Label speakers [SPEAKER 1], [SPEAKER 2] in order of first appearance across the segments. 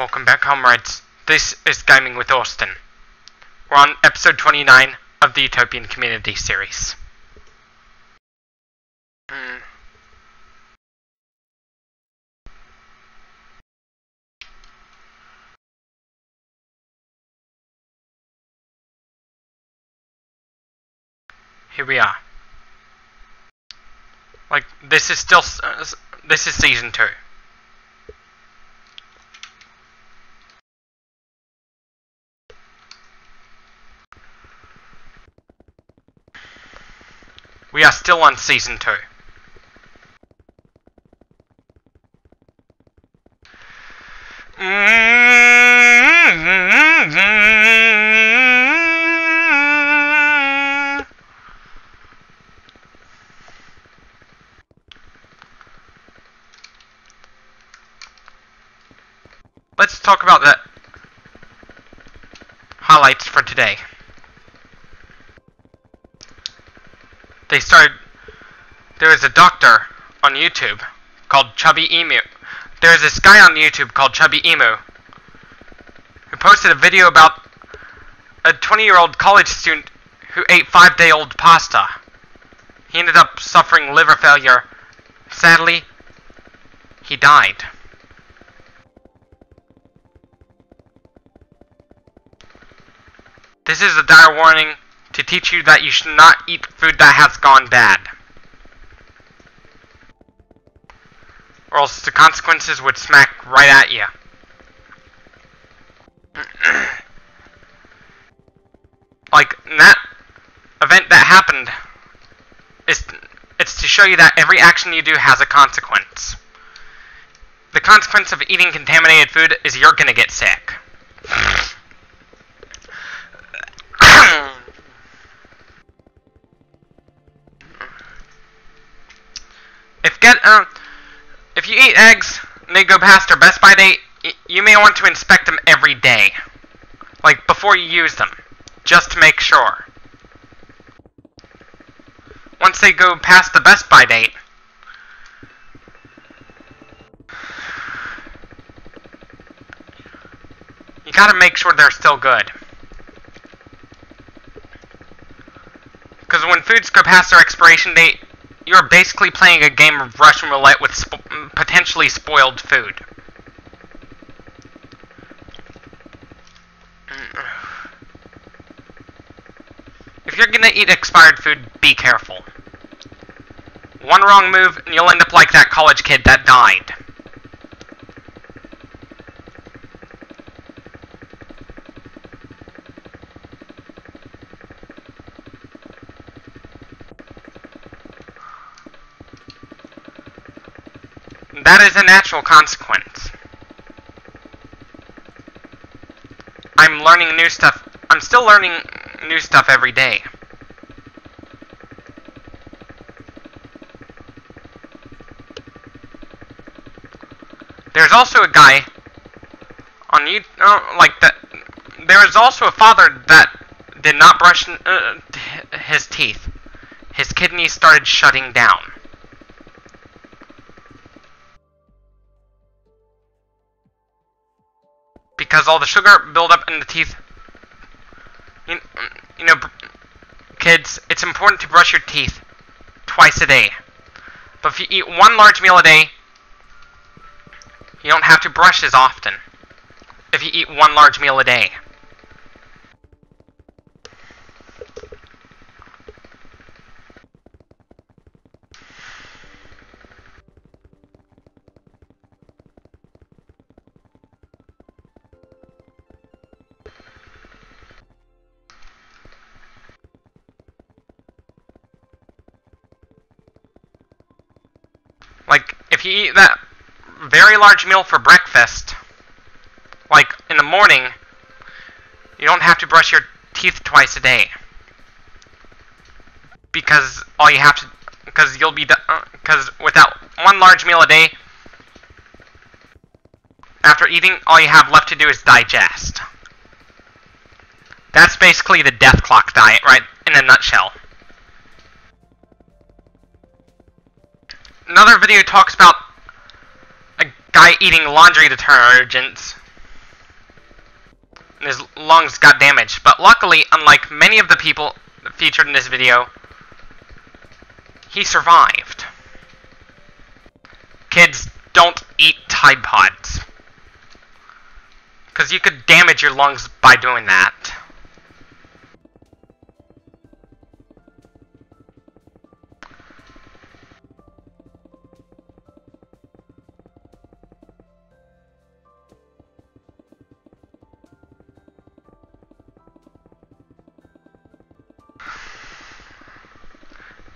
[SPEAKER 1] Welcome back, comrades. This is Gaming with Austin. We're on episode 29 of the Utopian Community series. Here we are. Like, this is still, this is season 2. We are still on season 2. Let's talk about the highlights for today. There is a doctor on YouTube called Chubby Emu. There is this guy on YouTube called Chubby Emu who posted a video about a 20-year-old college student who ate 5-day-old pasta. He ended up suffering liver failure. Sadly, he died. This is a dire warning to teach you that you should not eat food that has gone bad, or else the consequences would smack right at you. Like, that event that happened, it's to show you that every action you do has a consequence. The consequence of eating contaminated food is you're gonna get sick. If you eat eggs and they go past their best by date, you may want to inspect them every day, like before you use them, just to make sure. Once they go past the best by date, you gotta make sure they're still good. Because when foods go past their expiration date, you're basically playing a game of Russian roulette with potentially spoiled food. If you're gonna eat expired food, be careful. One wrong move and you'll end up like that college kid that died. That is a natural consequence. I'm learning new stuff. I'm still learning new stuff every day. There's also a guy on YouTube, like that. There is also a father that did not brush his teeth. His kidneys started shutting down. Because all the sugar buildup in the teeth. You know, kids, it's important to brush your teeth twice a day. But if you eat one large meal a day, you don't have to brush as often. If you eat one large meal a day. Like, if you eat that very large meal for breakfast, like in the morning, you don't have to brush your teeth twice a day. Because all you have to, because you'll be, because without one large meal a day, after eating, all you have left to do is digest. That's basically the death clock diet, right, in a nutshell. Another video talks about a guy eating laundry detergents and his lungs got damaged. But luckily, unlike many of the people featured in this video, he survived. Kids, don't eat Tide Pods, because you could damage your lungs by doing that.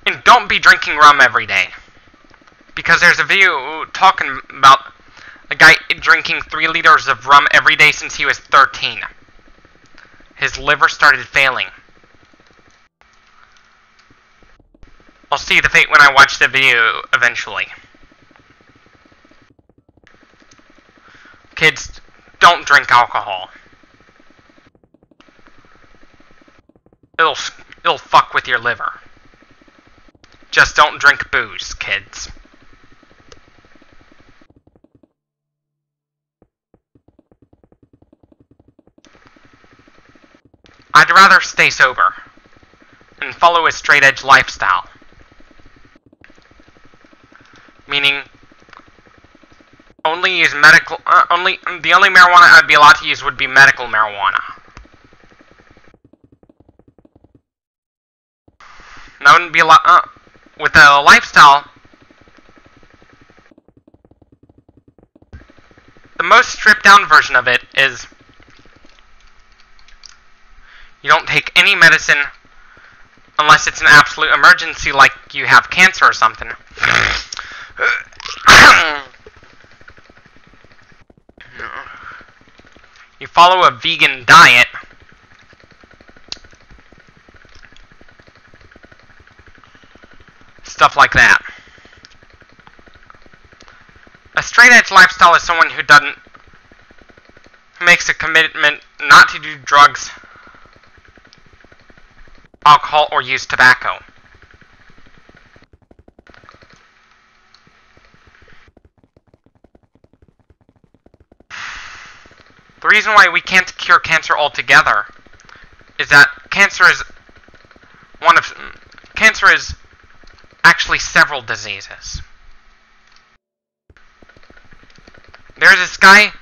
[SPEAKER 1] And don't be drinking rum every day, because there's a video talking about a guy drinking 3 liters of rum every day since he was 13. His liver started failing. I'll see the fate when I watch the video eventually. Kids, don't drink alcohol. It'll fuck with your liver. Just don't drink booze, kids. I'd rather stay sober and follow a straight-edge lifestyle. Meaning, only use medical. The only marijuana I'd be allowed to use would be medical marijuana. And I wouldn't be allowed. With a lifestyle, the most stripped-down version of it is you don't take any medicine unless it's an absolute emergency, like you have cancer or something. You follow a vegan diet. Stuff like that. A straight-edge lifestyle is someone who makes a commitment not to do drugs, alcohol, or use tobacco. The reason why we can't cure cancer altogether is that cancer is actually several diseases. There's this guy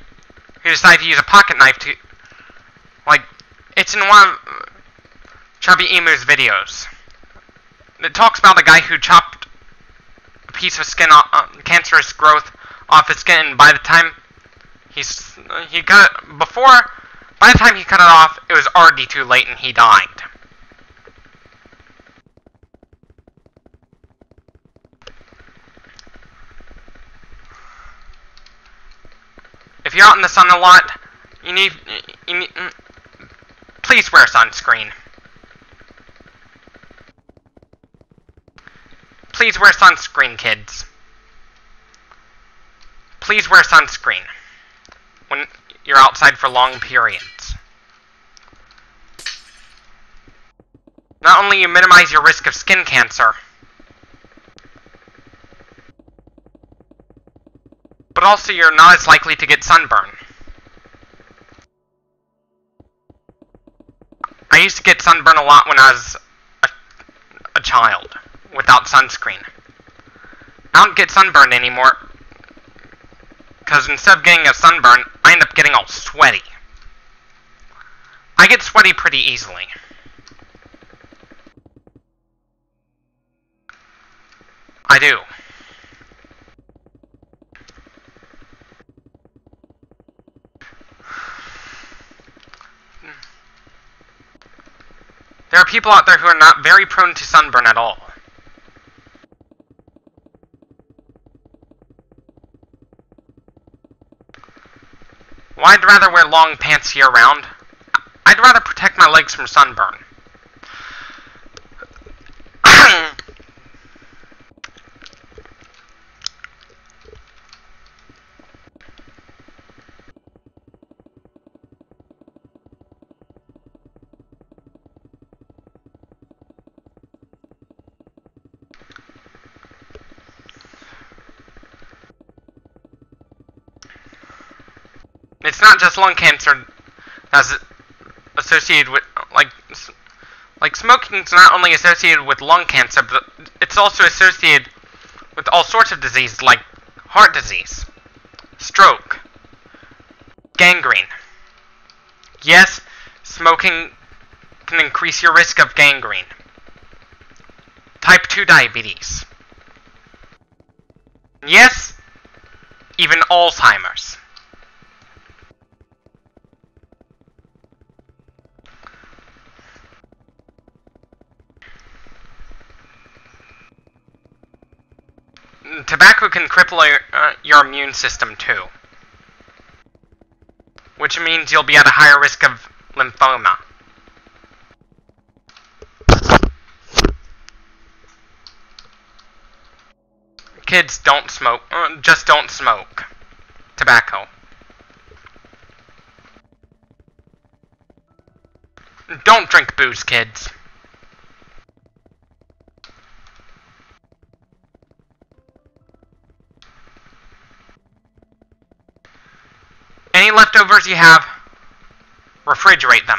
[SPEAKER 1] who decided to use a pocket knife to, it's in one of Chubby Emu's videos. It talks about the guy who chopped a piece of skin off, cancerous growth off his skin, and by the time he cut it off, it was already too late and he died. If you're out in the sun a lot, you need please wear sunscreen. Please wear sunscreen, kids. Please wear sunscreen when you're outside for long periods. Not only you minimize your risk of skin cancer, but also you're not as likely to get sunburn. I used to get sunburn a lot when I was a child, without sunscreen. I don't get sunburn anymore, because instead of getting a sunburn, I end up getting all sweaty. I get sweaty pretty easily. I do. There are people out there who are not very prone to sunburn at all. Well, I'd rather wear long pants year-round. I'd rather protect my legs from sunburn. It's not just lung cancer that's associated with, like smoking is not only associated with lung cancer, but it's also associated with all sorts of diseases like heart disease, stroke, gangrene. Yes, smoking can increase your risk of gangrene. Type 2 diabetes. Yes, even Alzheimer's. Tobacco can cripple your immune system too, which means you'll be at a higher risk of lymphoma. Kids, don't smoke. Just don't smoke tobacco. Don't drink booze, kids. Any leftovers you have, refrigerate them.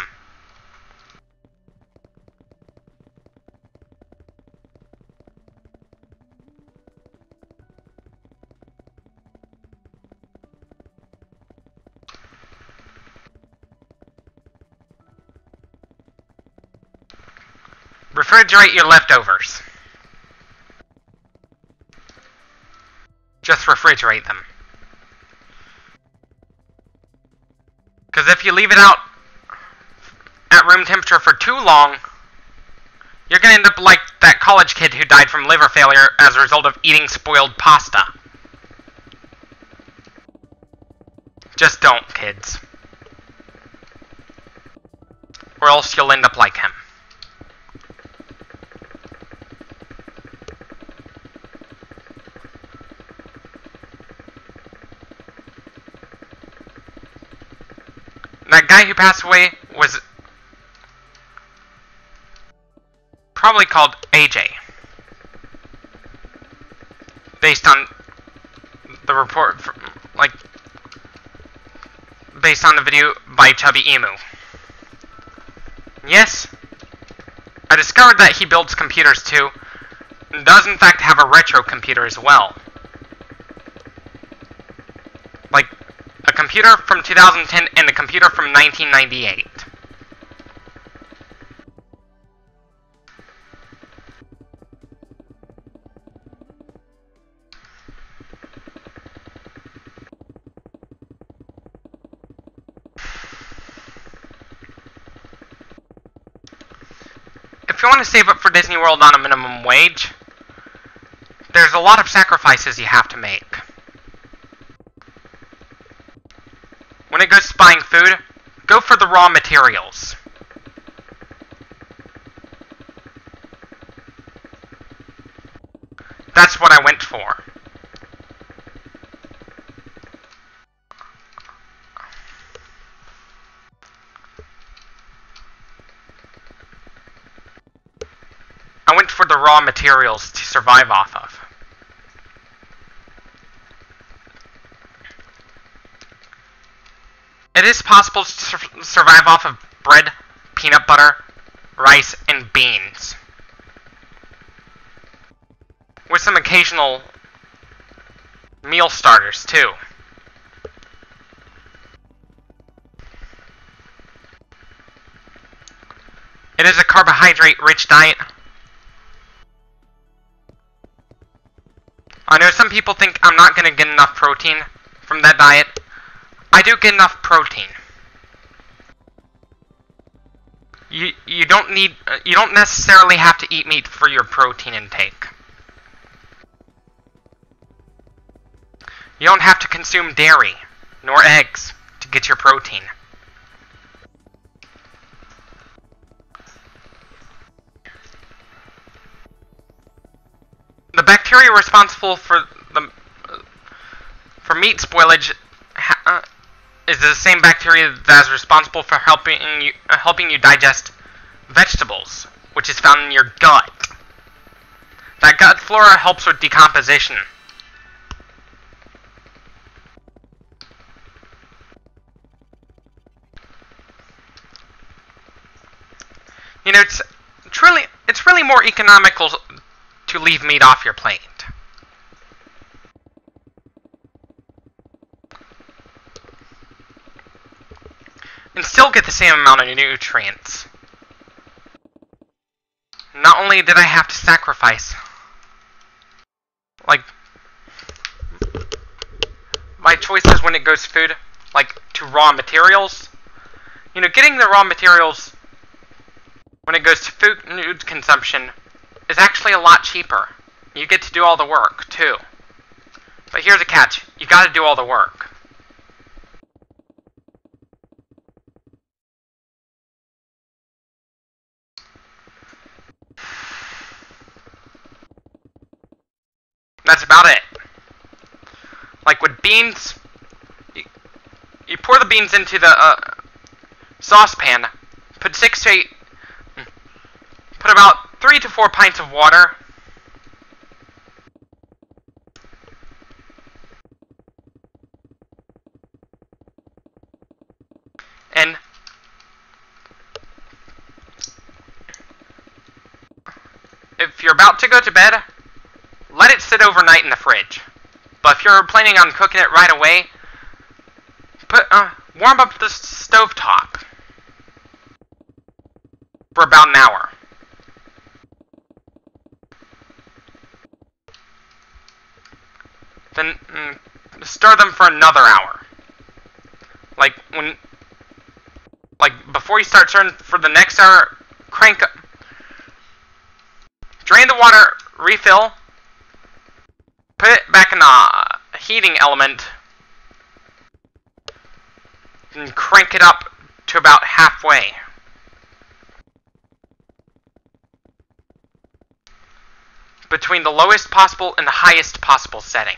[SPEAKER 1] Refrigerate your leftovers. Just refrigerate them. Because if you leave it out at room temperature for too long, you're going to end up like that college kid who died from liver failure as a result of eating spoiled pasta. Just don't, kids. Or else you'll end up like him. That guy who passed away was probably called AJ, based on the report, based on the video by Chubby Emu. Yes, I discovered that he builds computers too, and does in fact have a retro computer as well. Like, a computer from 2010 and a computer from 1998. If you want to save up for Disney World on a minimum wage, there's a lot of sacrifices you have to make. When it goes to buying food, go for the raw materials. That's what I went for. I went for the raw materials to survive off of. It is possible to survive off of bread, peanut butter, rice, and beans. With some occasional meal starters, too. It is a carbohydrate-rich diet. I know some people think I'm not going to get enough protein from that diet. I do get enough protein. You don't necessarily have to eat meat for your protein intake. You don't have to consume dairy, nor eggs, to get your protein. The bacteria responsible for meat spoilage is the same bacteria that is responsible for helping you digest vegetables, which is found in your gut. That gut flora helps with decomposition. it's really more economical to leave meat off your plate. And still get the same amount of nutrients. Not only did I have to sacrifice, like, my choices when it goes to food, like, to raw materials. You know, getting the raw materials when it goes to food consumption is actually a lot cheaper. You get to do all the work, too. But here's a catch. You gotta do all the work. That's about it. Like with beans, you pour the beans into the saucepan, put about 3 to 4 pints of water, and if you're about to go to bed, let it sit overnight in the fridge. But if you're planning on cooking it right away, warm up the stovetop for about an hour. Then stir them for another hour. Like before you start stirring for the next hour, drain the water, refill, put it back in a heating element, and crank it up to about halfway. Between the lowest possible and the highest possible setting.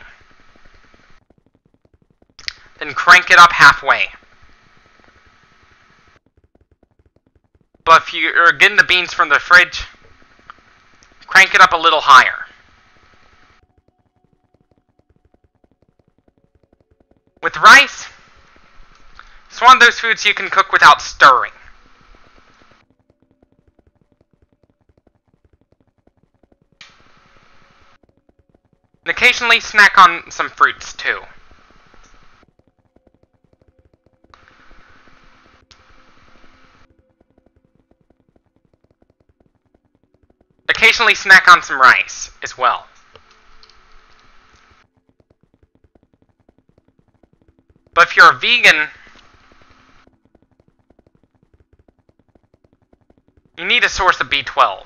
[SPEAKER 1] Then crank it up halfway. But if you're getting the beans from the fridge, crank it up a little higher. With rice, it's one of those foods you can cook without stirring. And occasionally snack on some fruits too. Occasionally snack on some rice as well. But if you're a vegan, you need a source of B12.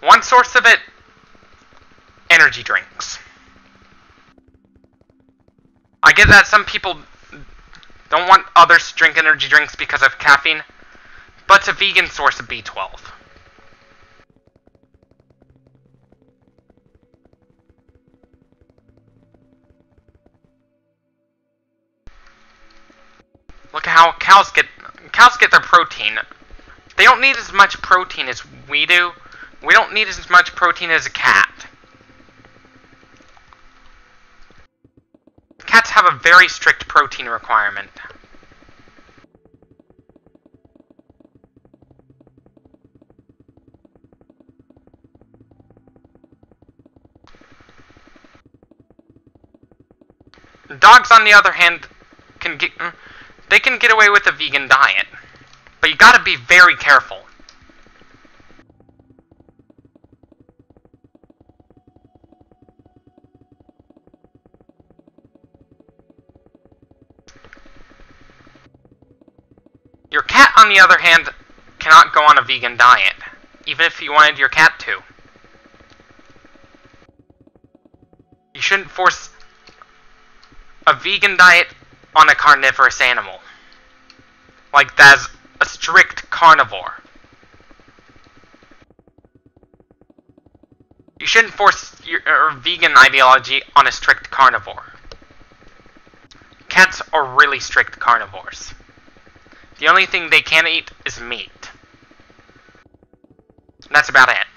[SPEAKER 1] One source of it, energy drinks. I get that some people don't want others to drink energy drinks because of caffeine, but it's a vegan source of B12. Look at how cows get their protein. They don't need as much protein as we do. We don't need as much protein as a cat. Cats have a very strict protein requirement. Dogs, on the other hand, can get away with a vegan diet, but you gotta be very careful. Your cat, on the other hand, cannot go on a vegan diet, even if you wanted your cat to. You shouldn't force a vegan diet on a carnivorous animal. Like that's a strict carnivore. You shouldn't force your vegan ideology on a strict carnivore. Cats are really strict carnivores. The only thing they can eat is meat. And that's about it.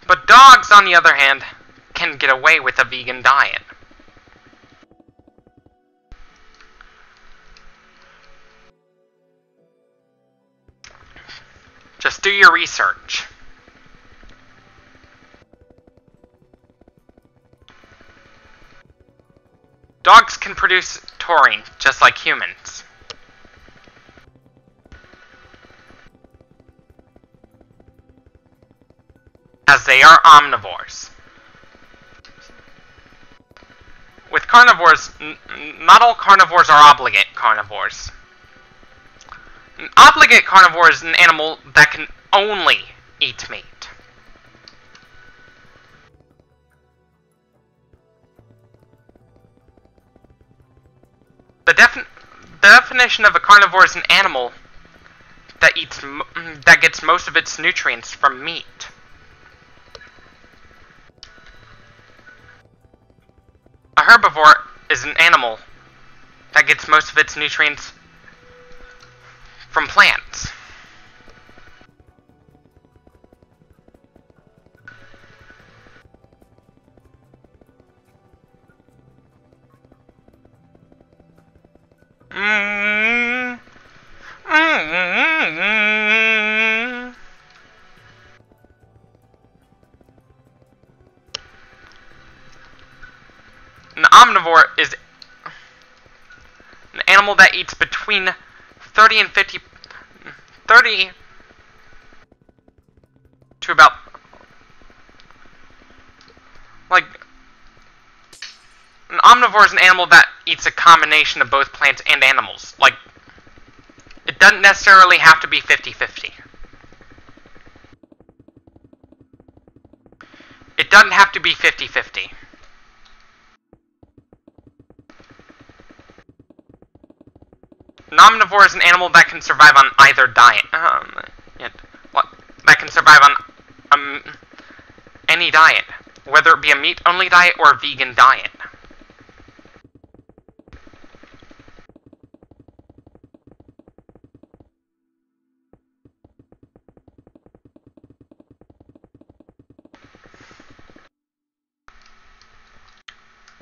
[SPEAKER 1] But dogs, on the other hand, can get away with a vegan diet. Just do your research. Dogs can produce taurine, just like humans. As they are omnivores. With carnivores, not all carnivores are obligate carnivores. An obligate carnivore is an animal that can only eat meat. The definition of a carnivore is an animal that gets most of its nutrients from meat. A herbivore is an animal that gets most of its nutrients from plants. An omnivore is an animal that eats between 30 to about, like, an omnivore is an animal that eats a combination of both plants and animals. Like, it doesn't necessarily have to be 50-50. It doesn't have to be 50-50. An omnivore is an animal that can survive on either diet. That can survive on any diet, whether it be a meat-only diet or a vegan diet.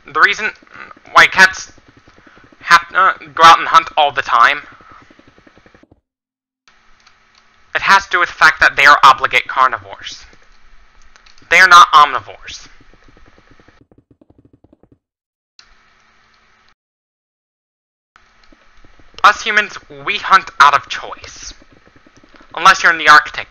[SPEAKER 1] The reason why cats have to go out and hunt all the time, it has to do with the fact that they are obligate carnivores. They are not omnivores. Us humans, we hunt out of choice. Unless you're in the Arctic.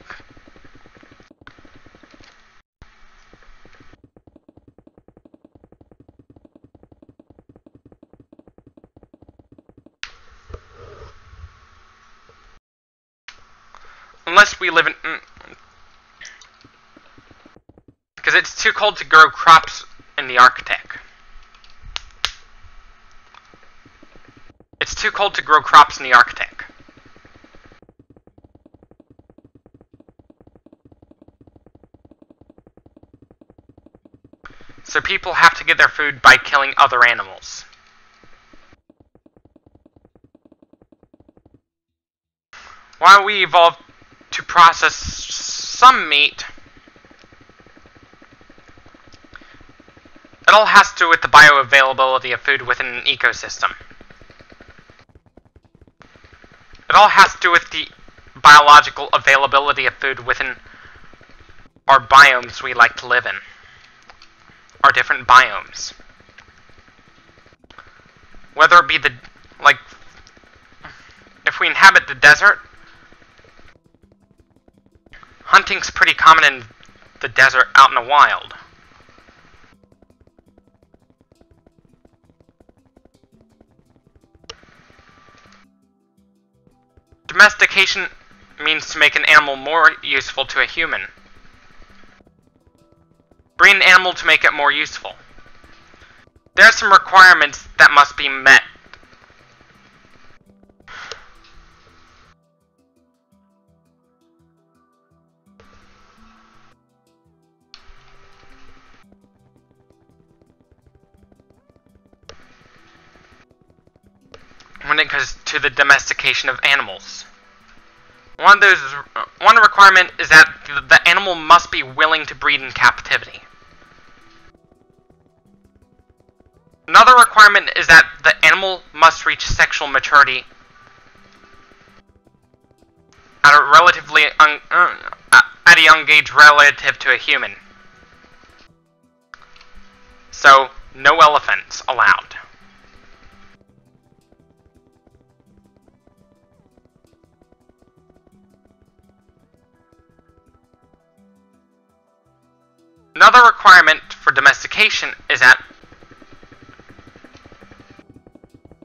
[SPEAKER 1] Unless we live in... because it's too cold to grow crops in the Arctic. It's too cold to grow crops in the Arctic. So people have to get their food by killing other animals. While we evolved to process some meat, it all has to do with the bioavailability of food within an ecosystem. It all has to do with the biological availability of food within our biomes we like to live in. Our different biomes. Whether it be if we inhabit the desert, hunting's pretty common in the desert out in the wild. Domestication means to make an animal more useful to a human. Breed an animal to make it more useful. There are some requirements that must be met. When it comes to the domestication of animals. One requirement is that the animal must be willing to breed in captivity. Another requirement is that the animal must reach sexual maturity at a relatively at a young age relative to a human. So, no elephants allowed. Another requirement for domestication is that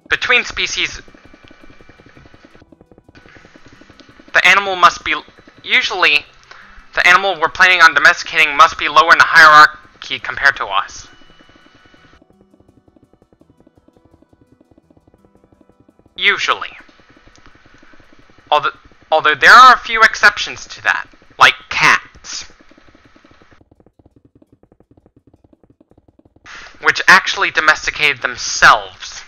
[SPEAKER 1] between species, the animal must be, usually, the animal we're planning on domesticating must be lower in the hierarchy compared to us. Usually. Although there are a few exceptions to that, like cats, which actually domesticated themselves.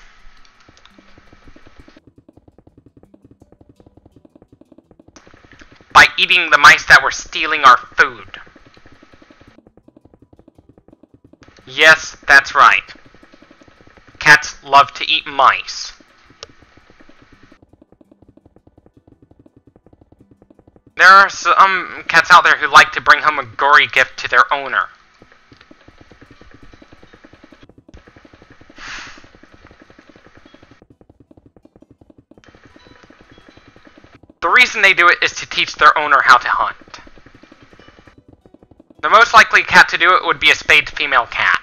[SPEAKER 1] By eating the mice that were stealing our food. Yes, that's right. Cats love to eat mice. There are some cats out there who like to bring home a gory gift to their owner. The reason they do it is to teach their owner how to hunt. The most likely cat to do it would be a spayed female cat.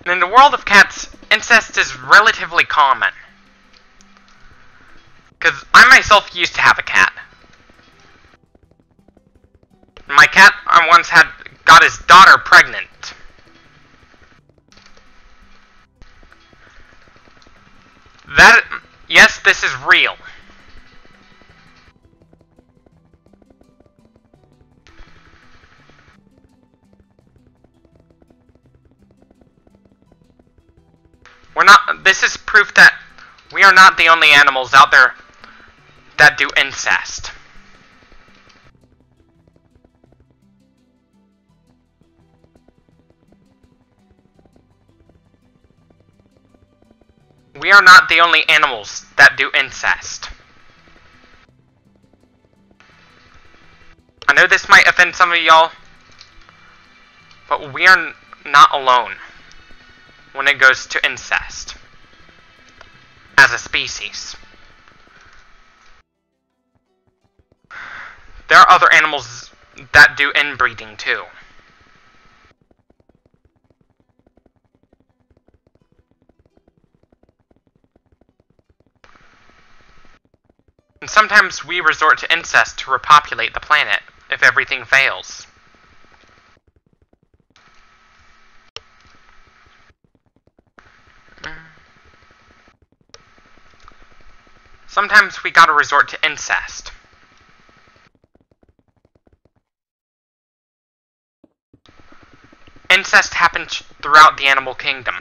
[SPEAKER 1] In the world of cats, incest is relatively common. Because I myself used to have a cat. My cat I once got his daughter pregnant. Yes, this is real. This is proof that we are not the only animals out there that do incest. We are not the only animals that do incest. I know this might offend some of y'all, but we are not alone when it goes to incest as a species. There are other animals that do inbreeding too. And sometimes we resort to incest to repopulate the planet if everything fails. Sometimes we gotta resort to incest. Incest happens throughout the animal kingdom.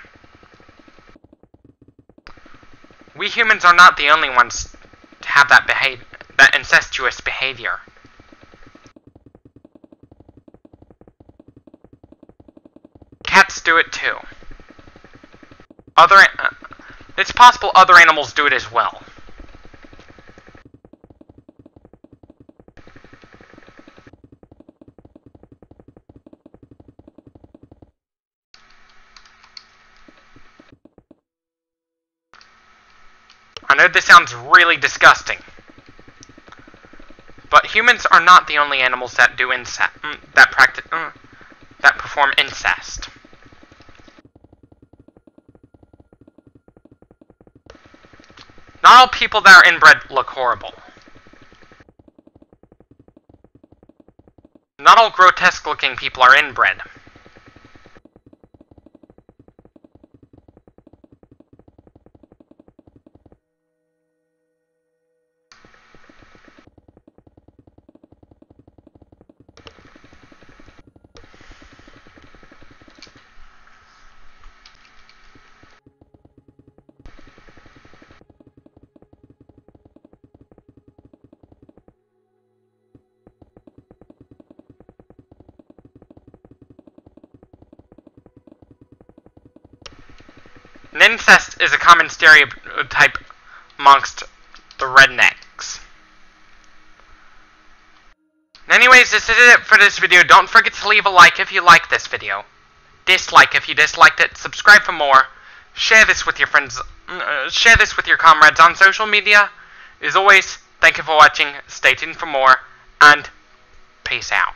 [SPEAKER 1] We humans are not the only ones to have that incestuous behavior. Cats do it too. It's possible other animals do it as well. I know this sounds really disgusting, but humans are not the only animals that do that perform incest. Not all people that are inbred look horrible. Not all grotesque-looking people are inbred. And incest is a common stereotype amongst the rednecks. Anyways, this is it for this video. Don't forget to leave a like if you like this video. Dislike if you disliked it. Subscribe for more. Share this with your friends. Share this with your comrades on social media. As always, thank you for watching. Stay tuned for more. And peace out.